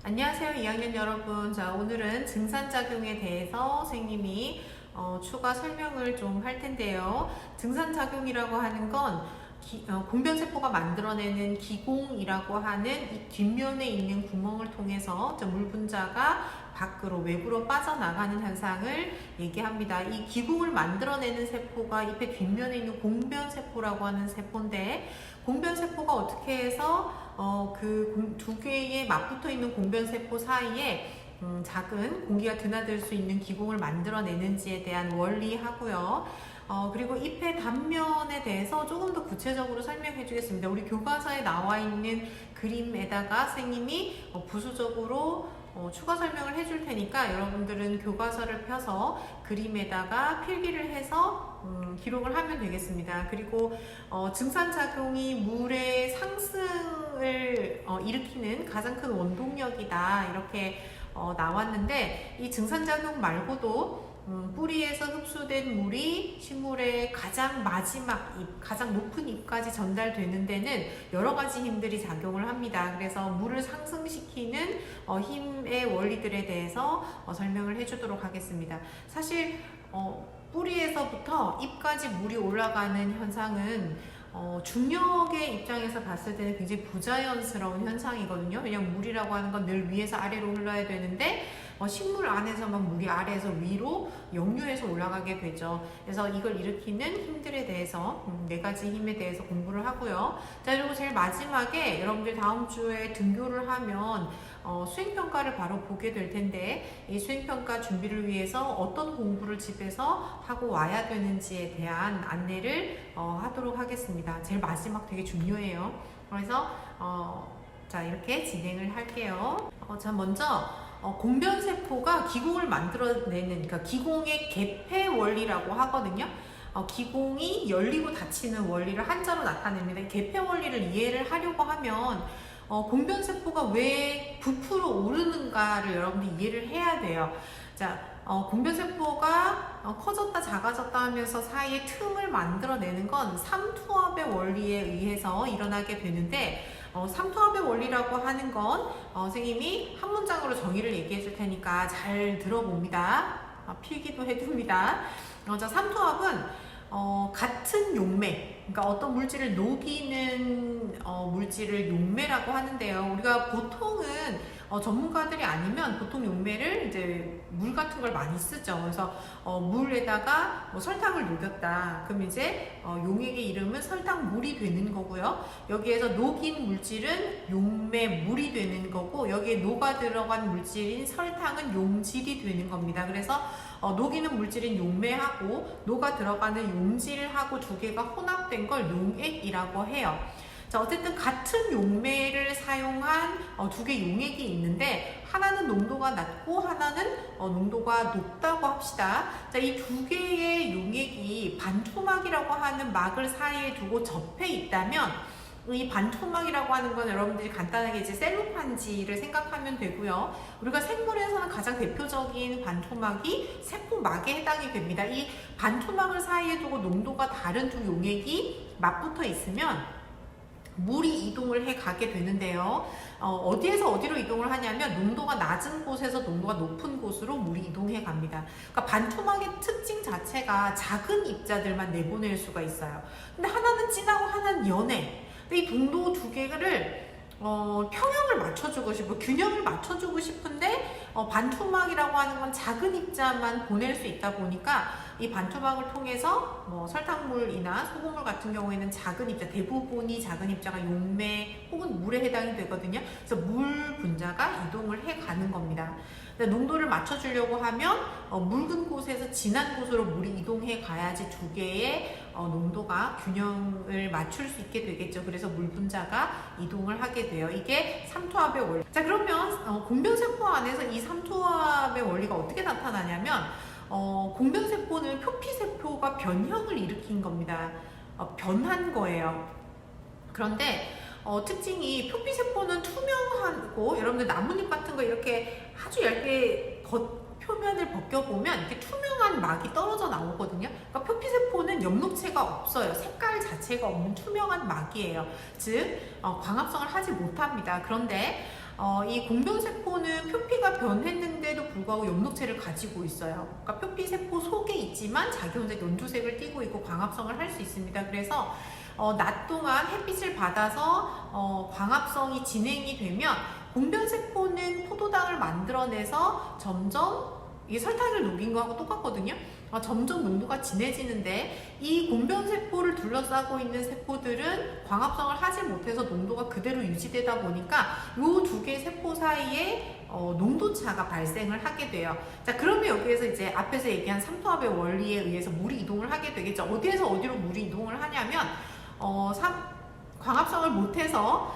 안녕하세요 2학년 여러분. 자, 오늘은 증산작용에 대해서 선생님이 추가 설명을 좀 할 텐데요. 증산작용이라고 하는 건 공변세포가 만들어내는 기공이라고 하는 이 뒷면에 있는 구멍을 통해서 물 분자가 밖으로 외부로 빠져나가는 현상을 얘기합니다. 이 기공을 만들어내는 세포가 잎의 뒷면에 있는 공변세포라고 하는 세포인데, 공변세포가 어떻게 해서 그 두 개의 맞붙어 있는 공변세포 사이에 작은 공기가 드나들 수 있는 기공을 만들어내는지에 대한 원리하고요. 그리고 잎의 단면에 대해서 조금 더 구체적으로 설명해 주겠습니다. 우리 교과서에 나와 있는 그림에다가 선생님이 부수적으로 추가 설명을 해줄 테니까 여러분들은 교과서를 펴서 그림에다가 필기를 해서 기록을 하면 되겠습니다. 그리고 증산작용이 물의 상승을 일으키는 가장 큰 원동력이다, 이렇게 나왔는데, 이 증산작용 말고도 뿌리에서 흡수된 물이 식물의 가장 마지막 잎, 가장 높은 잎까지 전달되는 데는 여러 가지 힘들이 작용을 합니다. 그래서 물을 상승시키는 힘의 원리들에 대해서 설명을 해주도록 하겠습니다. 사실 뿌리에서부터 잎까지 물이 올라가는 현상은 중력의 입장에서 봤을 때는 굉장히 부자연스러운 현상이거든요. 왜냐면 물이라고 하는 건 늘 위에서 아래로 흘러야 되는데 식물 안에서만 물이 아래에서 위로 역류해서 올라가게 되죠. 그래서 이걸 일으키는 힘들에 대해서 네 가지 힘에 대해서 공부를 하고요. 자, 그리고 제일 마지막에 여러분들 다음 주에 등교를 하면 수행평가를 바로 보게 될 텐데, 이 수행평가 준비를 위해서 어떤 공부를 집에서 하고 와야 되는지에 대한 안내를 하도록 하겠습니다. 제일 마지막 되게 중요해요. 그래서 자, 이렇게 진행을 할게요. 자, 먼저 공변세포가 기공을 만들어내는, 그러니까 기공의 개폐 원리라고 하거든요. 기공이 열리고 닫히는 원리를 한자로 나타냅니다. 개폐 원리를 이해를 하려고 하면 공변세포가 왜 부풀어 오르는가를 여러분들이 이해를 해야 돼요. 자, 공변세포가 커졌다 작아졌다 하면서 사이에 틈을 만들어내는 건 삼투압의 원리에 의해서 일어나게 되는데, 삼투압의 원리라고 하는 건 선생님이 한 문장으로 정의를 얘기해 줄 테니까 잘 들어봅니다. 필기도 해둡니다. 자, 삼투압은 같은 용매, 그러니까 어떤 물질을 녹이는 물질을 용매라고 하는데요. 우리가 보통은 전문가들이 아니면 보통 용매를 이제 물 같은 걸 많이 쓰죠. 그래서 물에다가 설탕을 녹였다, 그럼 이제 용액의 이름은 설탕물이 되는 거고요. 여기에서 녹인 물질은 용매물이 되는 거고, 여기에 녹아 들어간 물질인 설탕은 용질이 되는 겁니다. 그래서 녹이는 물질인 용매하고 녹아 들어가는 용질하고 두 개가 혼합된 걸 용액이라고 해요. 자, 어쨌든 같은 용매를 사용한 두 개 용액이 있는데, 하나는 농도가 낮고 하나는 농도가 높다고 합시다. 자, 이 두 개의 용액이 반토막이라고 하는 막을 사이에 두고 접해 있다면, 이 반토막이라고 하는 건 여러분들이 간단하게 이제 셀로판지를 생각하면 되고요. 우리가 생물에서는 가장 대표적인 반토막이 세포막에 해당이 됩니다. 이 반토막을 사이에 두고 농도가 다른 두 용액이 맞붙어 있으면 물이 이동을 해 가게 되는데요. 어디에서 어디로 이동을 하냐면, 농도가 낮은 곳에서 농도가 높은 곳으로 물이 이동해 갑니다. 그러니까 반토막의 특징 자체가 작은 입자들만 내보낼 수가 있어요. 근데 하나는 진하고 하나는 연해. 근데 이 농도 두 개를 평형을 맞춰주고 싶고 균형을 맞춰주고 싶은데, 반토막이라고 하는 건 작은 입자만 보낼 수 있다 보니까 이 반토막을 통해서 설탕물이나 소금물 같은 경우에는 작은 입자, 대부분이 작은 입자가 용매 혹은 물에 해당이 되거든요. 그래서 물 분자가 이동을 해 가는 겁니다. 농도를 맞춰주려고 하면 묽은 곳에서 진한 곳으로 물이 이동해 가야지 두 개의 농도가 균형을 맞출 수 있게 되겠죠. 그래서 물 분자가 이동을 하게 돼요. 이게 삼투압의 원리. 자, 그러면 공변세포 안에서 이 삼투압의 원리가 어떻게 나타나냐면, 공변세포는 표피세포가 변형을 일으킨 겁니다. 변한 거예요. 그런데 특징이, 표피세포는 투명하고, 여러분들 나뭇잎 같은 거 이렇게 아주 얇게 표면을 벗겨보면 이렇게 투명한 막이 떨어져 나오거든요. 그러니까 표피세포는 엽록체가 없어요. 색깔 자체가 없는 투명한 막이에요. 즉 광합성을 하지 못합니다. 그런데 이 공변세포는 표피가 변했는데도 불구하고 염록체를 가지고 있어요. 그러니까 표피세포 속에 있지만 자기 혼자 연두색을 띠고 있고 광합성을 할 수 있습니다. 그래서 낮 동안 햇빛을 받아서 광합성이 진행이 되면 공변세포는 포도당을 만들어내서 점점 이게 설탕을 녹인 거하고 똑같거든요. 점점 농도가 진해지는데 이 공변세포를 둘러싸고 있는 세포들은 광합성을 하지 못해서 농도가 그대로 유지되다 보니까 이 두 개의 세포 사이에 농도차가 발생을 하게 돼요. 자, 그러면 여기에서 이제 앞에서 얘기한 삼투압의 원리에 의해서 물이 이동을 하게 되겠죠. 어디에서 어디로 물이 이동을 하냐면 광합성을 못해서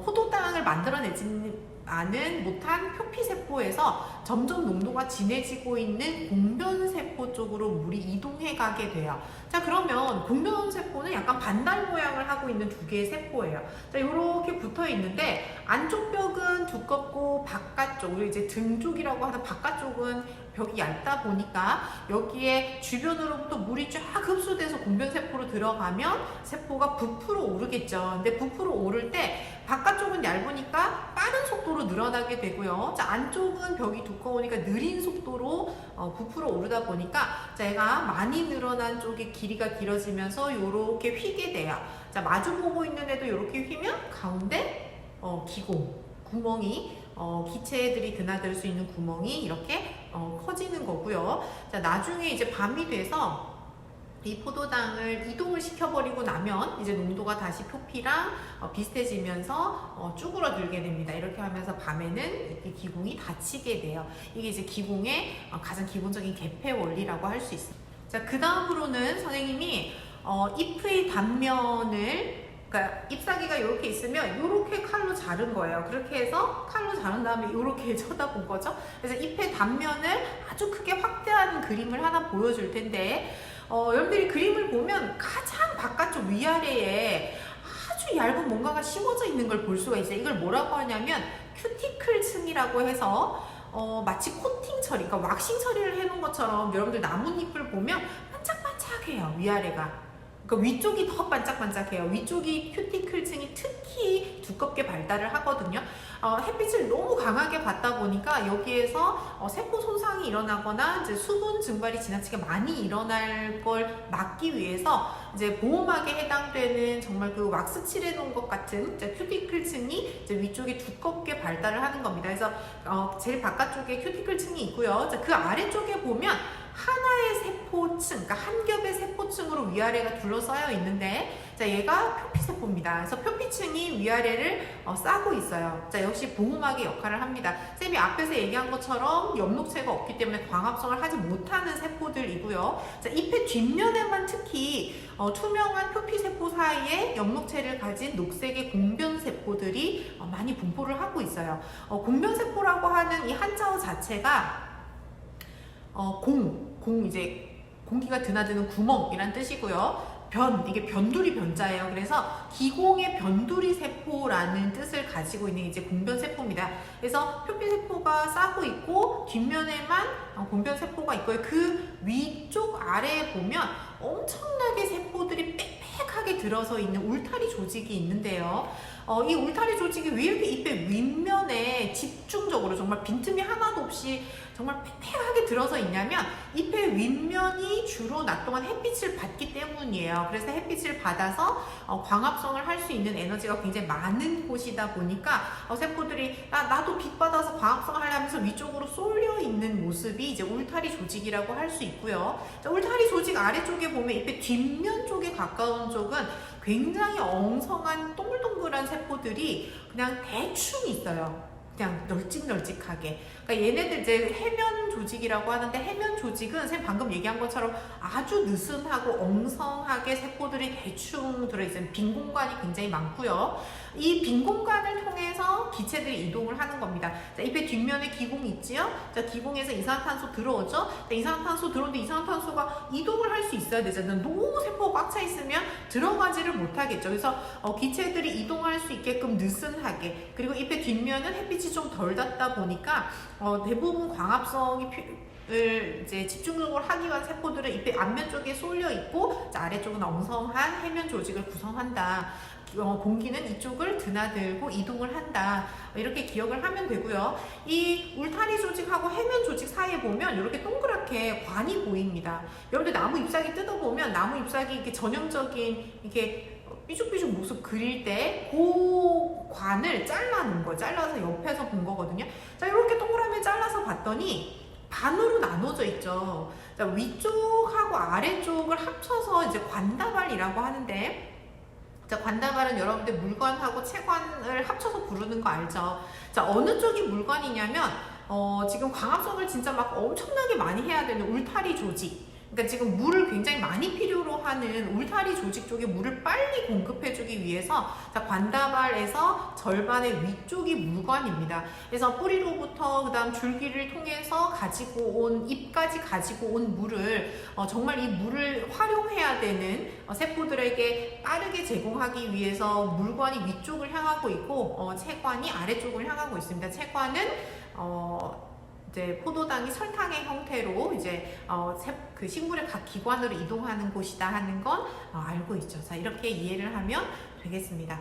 포도당을 만들어내지 않은 못한 표피세포에서 점점 농도가 진해지고 있는 공변세포 쪽으로 물이 이동해 가게 돼요. 자, 그러면 공변세포는 약간 반달 모양을 하고 있는 두 개의 세포예요. 자, 이렇게 붙어 있는데 안쪽 벽은 두껍고 바깥쪽, 우리 이제 등 쪽이라고 하는 바깥쪽은 벽이 얇다 보니까 여기에 주변으로부터 물이 쫙 흡수돼서 공변세포로 들어가면 세포가 부풀어 오르겠죠. 근데 부풀어 오를 때 바깥쪽은 얇으니까 빠른 속도로 늘어나게 되고요. 자, 안쪽은 벽이 두꺼우니까 느린 속도로 부풀어 오르다 보니까 자, 얘가 많이 늘어난 쪽의 길이가 길어지면서 이렇게 휘게 돼요. 자, 마주 보고 있는 애도 이렇게 휘면 가운데 구멍이 기체들이 드나들 수 있는 구멍이 이렇게 커지는 거고요. 자, 나중에 이제 밤이 돼서 이 포도당을 이동을 시켜버리고 나면 이제 농도가 다시 표피랑 비슷해지면서 쭈그러들게 됩니다. 이렇게 하면서 밤에는 이 기공이 닫히게 돼요. 이게 이제 기공의 가장 기본적인 개폐 원리라고 할 수 있습니다. 자, 그 다음으로는 선생님이 잎의 단면을, 그러니까 잎사귀가 이렇게 있으면 이렇게 칼로 자른 거예요. 그렇게 해서 칼로 자른 다음에 이렇게 쳐다본 거죠. 그래서 잎의 단면을 아주 크게 확대하는 그림을 하나 보여줄 텐데, 여러분들이 그림을 보면 가장 바깥쪽 위아래에 아주 얇은 뭔가가 심어져 있는 걸 볼 수가 있어요. 이걸 뭐라고 하냐면 큐티클 층이라고 해서 마치 코팅 처리, 그러니까 왁싱 처리를 해놓은 것처럼 여러분들 나뭇잎을 보면 반짝반짝해요. 위아래가. 그러니까 위쪽이 더 반짝반짝해요. 위쪽이 큐티클층이 특히 두껍게 발달을 하거든요. 햇빛을 너무 강하게 받다 보니까 여기에서 세포 손상이 일어나거나 이제 수분 증발이 지나치게 많이 일어날 걸 막기 위해서 이제 보호막에 해당되는 정말 그 왁스 칠해놓은 것 같은 큐티클층이 이제 위쪽에 두껍게 발달을 하는 겁니다. 그래서 제일 바깥쪽에 큐티클층이 있고요. 자, 그 아래쪽에 보면 하나의 세포층, 그러니까 한 겹의 세포층으로 위아래가 둘러싸여 있는데, 자, 얘가 표피세포입니다. 그래서 표피층이 위아래를 싸고 있어요. 자, 역시 보호막의 역할을 합니다. 쌤이 앞에서 얘기한 것처럼 엽록체가 없기 때문에 광합성을 하지 못하는 세포들이고요. 자, 잎의 뒷면에만 특히 투명한 표피세포 사이에 엽록체를 가진 녹색의 공변세포들이 많이 분포를 하고 있어요. 공변세포라고 하는 이 한자어 자체가 이제 공기가 드나드는 구멍이란 뜻이고요. 이게 변두리 변자예요. 그래서 기공의 변두리 세포라는 뜻을 가지고 있는 이제 공변세포입니다. 그래서 표피세포가 싸고 있고 뒷면에만 공변세포가 있고요. 그 위쪽 아래에 보면 엄청나게 세포들이 빽빽하게 들어서 있는 울타리 조직이 있는데요. 이 울타리 조직이 왜 이렇게 잎의 윗면에 집중적으로 정말 빈틈이 하나도 없이 정말 팽팽하게 들어서 있냐면 잎의 윗면이 주로 낮 동안 햇빛을 받기 때문이에요. 그래서 햇빛을 받아서 광합성을 할 수 있는 에너지가 굉장히 많은 곳이다 보니까 세포들이 나도 빛 받아서 광합성을 하려면서 위쪽으로 쏠려 있는 모습이 이제 울타리 조직이라고 할 수 있고요. 자, 울타리 조직 아래쪽에 보면 잎의 뒷면 쪽에 가까운 쪽은 굉장히 엉성한 동글동글한 세포들이 그냥 대충 있어요. 그냥 널찍널찍하게. 그러니까 얘네들 이제 해면 조직이라고 하는데, 해면 조직은 선생님 방금 얘기한 것처럼 아주 느슨하고 엉성하게 세포들이 대충 들어있어요. 빈 공간이 굉장히 많고요. 이 빈 공간을 통해서 기체들이 이동을 하는 겁니다. 자, 잎의 뒷면에 기공이 있지요. 자, 기공에서 이산화탄소 들어오죠. 자, 이산화탄소 들어오는데 이산화탄소가 이동을 할 수 있어야 되잖아요. 너무 세포가 꽉 차 있으면 들어가지를 못하겠죠. 그래서 기체들이 이동할 수 있게끔 느슨하게, 그리고 잎의 뒷면은 햇빛이 좀 덜 닿다 보니까 대부분 광합성이 이제 집중적으로 하기 위한 세포들은 잎의 앞면 쪽에 쏠려 있고, 자, 아래쪽은 엉성한 해면 조직을 구성한다. 공기는 이쪽을 드나들고 이동을 한다. 이렇게 기억을 하면 되고요. 이 울타리 조직하고 해면 조직 사이에 보면 이렇게 동그랗게 관이 보입니다. 여러분들 나무 잎사귀 뜯어보면 나무 잎사귀 이렇게 전형적인 이렇게 삐죽삐죽 모습 그릴 때 그 관을 잘라놓은 거예요. 잘라서 옆에서 본 거거든요. 자, 이렇게 동그라미 잘라서 봤더니 반으로 나눠져 있죠. 자, 위쪽하고 아래쪽을 합쳐서 이제 관다발이라고 하는데, 자, 관다발은 여러분들 물관하고 채관을 합쳐서 부르는 거 알죠? 자, 어느 쪽이 물관이냐면 지금 광합성을 진짜 막 엄청나게 많이 해야 되는 울타리 조직, 그러니까 지금 물을 굉장히 많이 필요로 하는 울타리 조직 쪽에 물을 빨리 공급해주기 위해서, 자, 관다발에서 절반의 위쪽이 물관입니다. 그래서 뿌리로부터 그다음 줄기를 통해서 가지고 온 잎까지 가지고 온 물을 정말 이 물을 활용해야 되는 세포들에게 빠르게 제공하기 위해서 물관이 위쪽을 향하고 있고 채관이 아래쪽을 향하고 있습니다. 채관은 이제 포도당이 설탕의 형태로 이제 그 식물의 각 기관으로 이동하는 곳이다 하는 건 알고 있죠. 자, 이렇게 이해를 하면 되겠습니다.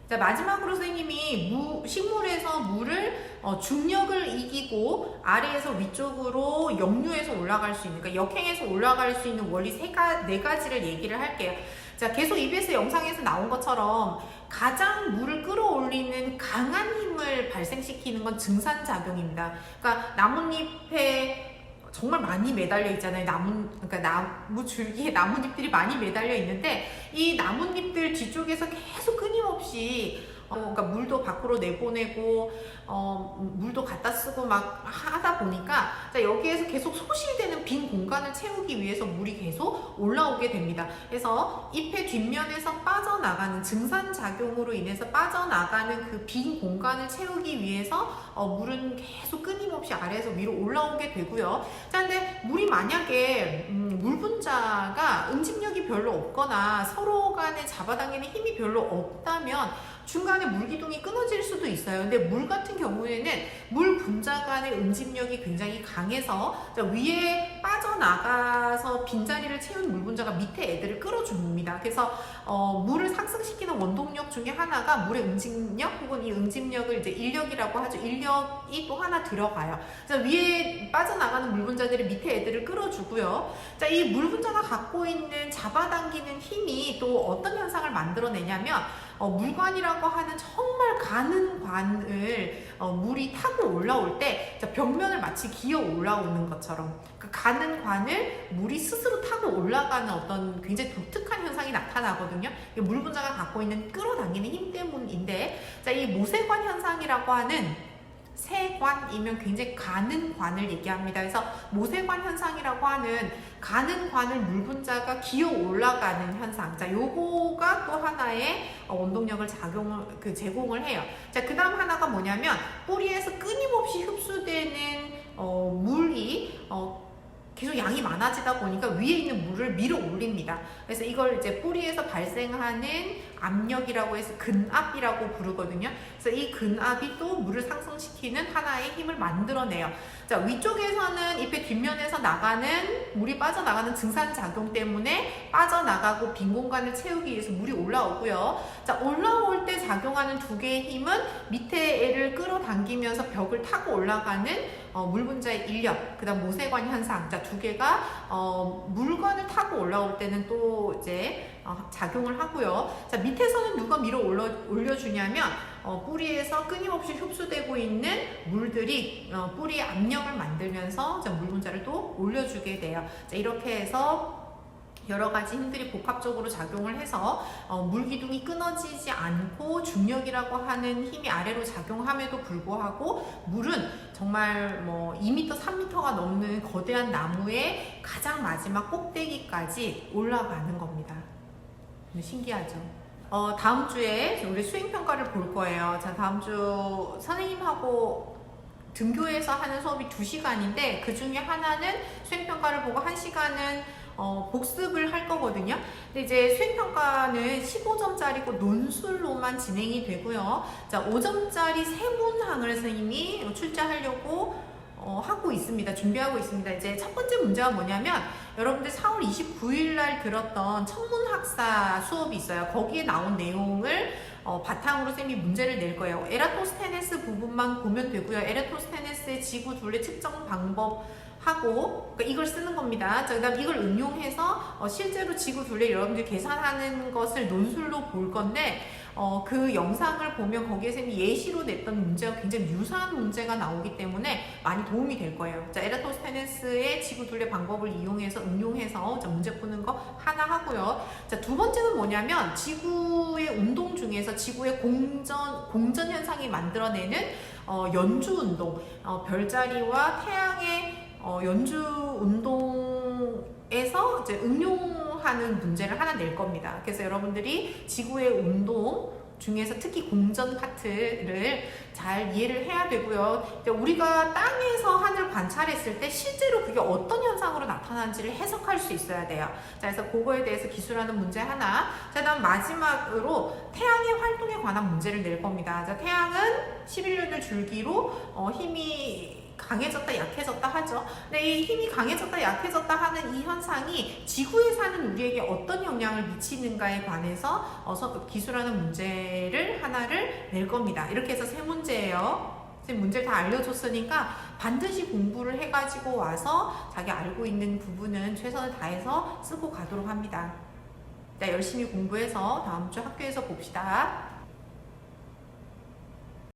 자, 마지막으로 선생님이 식물에서 물을 중력을 이기고 아래에서 위쪽으로 역류해서 올라갈 수 있는, 그러니까 역행해서 올라갈 수 있는 원리 네 가지를 얘기를 할게요. 자, 계속 EBS 영상에서 나온 것처럼 가장 물을 끌어올리는 강한 힘을 발생시키는 건 증산작용입니다. 그러니까 나뭇잎에 정말 많이 매달려 있잖아요. 그러니까 나무 줄기에 나뭇잎들이 많이 매달려 있는데, 이 나뭇잎들 뒤쪽에서 계속 끊임없이 그러니까 물도 밖으로 내보내고 물도 갖다 쓰고 막 하다 보니까, 자, 여기에서 계속 소실되는 빈 공간을 채우기 위해서 물이 계속 올라오게 됩니다. 그래서 잎의 뒷면에서 빠져나가는 증산작용으로 인해서 빠져나가는 그 빈 공간을 채우기 위해서 물은 계속 끊임없이 아래에서 위로 올라오게 되고요. 자, 근데 물이 만약에 물 분자가 응집력이 별로 없거나 서로 간에 잡아당기는 힘이 별로 없다면 중간에 물기둥이 끊어질 수도 있어요. 근데 물 같은 경우에는 물 분자 간의 응집력이 굉장히 강해서, 자, 위에 빠져나가서 빈자리를 채운 물 분자가 밑에 애들을 끌어줍니다. 그래서 물을 상승시키는 원동력 중에 하나가 물의 응집력, 혹은 이 응집력을 이제 인력이라고 하죠. 인력이 또 하나 들어가요. 자, 위에 빠져나가는 물 분자들이 밑에 애들을 끌어주고요. 자, 이 물 분자가 갖고 있는 잡아당기는 힘이 또 어떤 현상을 만들어내냐면, 물관이라고 하는 정말 가는 관을 물이 타고 올라올 때, 자, 벽면을 마치 기어 올라오는 것처럼 그 가는 관을 물이 스스로 타고 올라가는 어떤 굉장히 독특한 현상이 나타나거든요. 물 분자가 갖고 있는 끌어당기는 힘 때문인데, 자, 이 모세관 현상이라고 하는, 세관이면 굉장히 가는 관을 얘기합니다. 그래서 모세관 현상이라고 하는 가는 관을 물 분자가 기어 올라가는 현상. 자, 요거가 또 하나의 원동력을 제공을 해요. 자, 그 다음 하나가 뭐냐면, 뿌리에서 끊임없이 흡수되는 물이 계속 양이 많아지다 보니까 위에 있는 물을 밀어 올립니다. 그래서 이걸 이제 뿌리에서 발생하는 압력이라고 해서 근압이라고 부르거든요. 그래서 이 근압이 또 물을 상승시키는 하나의 힘을 만들어내요. 자, 위쪽에서는 잎의 뒷면에서 물이 빠져나가는 증산작용 때문에 빠져나가고 빈 공간을 채우기 위해서 물이 올라오고요. 자, 올라올 때 작용하는 두 개의 힘은 밑에 애를 끌어당기면서 벽을 타고 올라가는 물 분자의 인력, 그 다음 모세관 현상. 자, 두 개가 물관을 타고 올라올 때는 또 이제 작용을 하고요. 자, 밑에서는 누가 밀어 올려주냐면, 뿌리에서 끊임없이 흡수되고 있는 물들이 뿌리에 압력을 만들면서 물 분자를 또 올려주게 돼요. 자, 이렇게 해서 여러 가지 힘들이 복합적으로 작용을 해서 물기둥이 끊어지지 않고 중력이라고 하는 힘이 아래로 작용함에도 불구하고 물은 정말 2m, 3m가 넘는 거대한 나무의 가장 마지막 꼭대기까지 올라가는 겁니다. 신기하죠? 다음 주에 우리 수행평가를 볼 거예요. 자, 다음 주 선생님하고 등교에서 하는 수업이 2시간인데 그 중에 하나는 수행평가를 보고 1시간은 복습을 할 거거든요. 근데 이제 수행평가는 15점짜리고 논술로만 진행이 되고요. 자, 5점짜리 세문항을 선생님이 출제하려고 하고 있습니다. 준비하고 있습니다. 이제 첫 번째 문제가 뭐냐면 여러분들 4월 29일 날 들었던 천문학사 수업이 있어요. 거기에 나온 내용을 바탕으로 쌤이 문제를 낼 거예요. 에라토스테네스 부분만 보면 되고요. 에라토스테네스의 지구 둘레 측정 방법 하고 그러니까 이걸 쓰는 겁니다. 그 다음 이걸 응용해서 실제로 지구 둘레 여러분들이 계산하는 것을 논술로 볼 건데 그 영상을 보면 거기에 쌤이 예시로 냈던 문제와 굉장히 유사한 문제가 나오기 때문에 많이 도움이 될 거예요. 자, 에라토스테네스의 지구 둘레 방법을 이용해서 응용해서 자, 문제 푸는 거 하나 하고요. 자, 두 번째는 뭐냐면 지구의 운동 중에서 지구의 공전 현상이 만들어내는 연주 운동, 별자리와 태양의 연주 운동에서 이제 응용하는 문제를 하나 낼 겁니다. 그래서 여러분들이 지구의 운동 중에서 특히 공전 파트를 잘 이해를 해야 되고요. 우리가 땅에서 하늘 관찰했을 때 실제로 그게 어떤 현상으로 나타나는지를 해석할 수 있어야 돼요. 자, 그래서 그거에 대해서 기술하는 문제 하나. 자, 다음 마지막으로 태양의 활동에 관한 문제를 낼 겁니다. 자, 태양은 11년을 줄기로 힘이 강해졌다 약해졌다 하죠. 근데 이 힘이 강해졌다 약해졌다 하는 이 현상이 지구에 사는 우리에게 어떤 영향을 미치는가에 관해서 기술하는 문제를 하나를 낼 겁니다. 이렇게 해서 세 문제예요. 문제를 다 알려줬으니까 반드시 공부를 해가지고 와서 자기 알고 있는 부분은 최선을 다해서 쓰고 가도록 합니다. 자, 열심히 공부해서 다음 주 학교에서 봅시다.